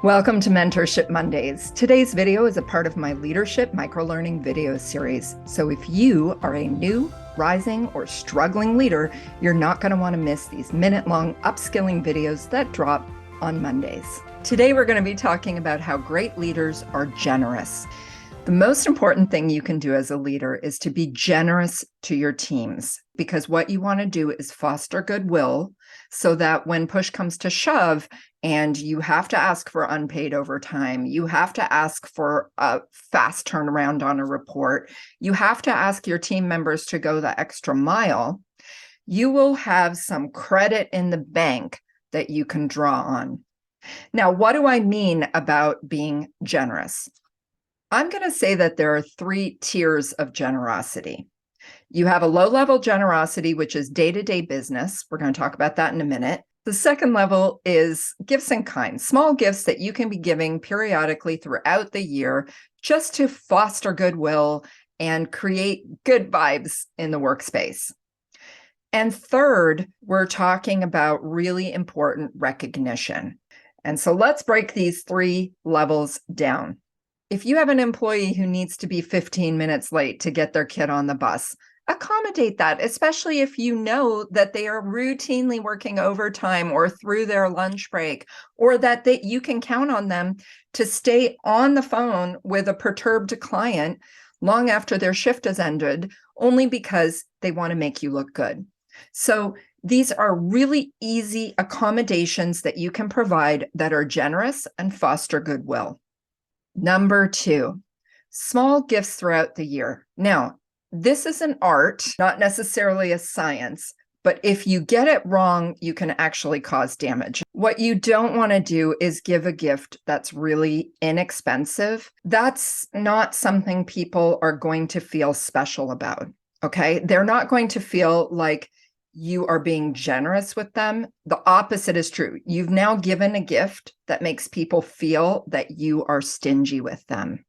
Welcome to Mentorship Mondays. Today's video is a part of my Leadership Microlearning video series. So if you are a new, rising, or struggling leader, you're not going to want to miss these minute-long upskilling videos that drop on Mondays. Today we're going to be talking about how great leaders are generous. The most important thing you can do as a leader is to be generous to your teams, because what you want to do is foster goodwill so that when push comes to shove and you have to ask for unpaid overtime, you have to ask for a fast turnaround on a report, you have to ask your team members to go the extra mile, you will have some credit in the bank that you can draw on. Now, what do I mean about being generous? I'm going to say that there are three tiers of generosity. You have a low-level generosity, which is day-to-day business. We're going to talk about that in a minute. The second level is gifts in kind, small gifts that you can be giving periodically throughout the year just to foster goodwill and create good vibes in the workspace. And third, we're talking about really important recognition. And so let's break these three levels down. If you have an employee who needs to be 15 minutes late to get their kid on the bus, accommodate that, especially if you know that they are routinely working overtime or through their lunch break, or that you can count on them to stay on the phone with a perturbed client long after their shift has ended, only because they want to make you look good. So these are really easy accommodations that you can provide that are generous and foster goodwill. Number two, small gifts throughout the year. Now, this is an art, not necessarily a science, but if you get it wrong, you can actually cause damage. What you don't want to do is give a gift that's really inexpensive. That's not something people are going to feel special about, okay? They're not going to feel like you are being generous with them. The opposite is true. You've now given a gift that makes people feel that you are stingy with them.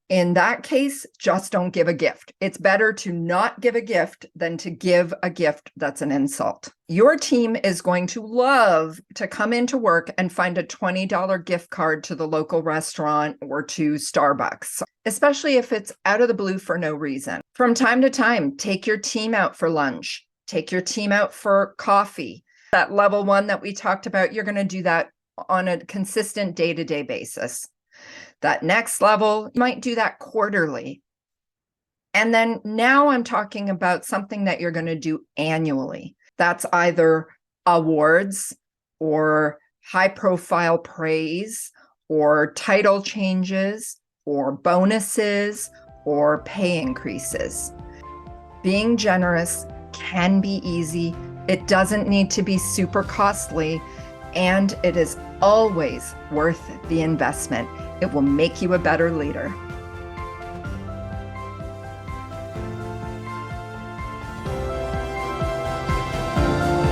In that case, just don't give a gift. It's better to not give a gift than to give a gift that's an insult. Your team is going to love to come into work and find a $20 gift card to the local restaurant or to Starbucks, especially if it's out of the blue for no reason. From time to time, take your team out for lunch. Take your team out for coffee. That level one that we talked about, you're going to do that on a consistent day-to-day basis. That next level, you might do that quarterly. And then now I'm talking about something that you're going to do annually. That's either awards or high-profile praise or title changes or bonuses or pay increases. Being generous can be easy. It doesn't need to be super costly, and it is always worth the investment. It will make you a better leader.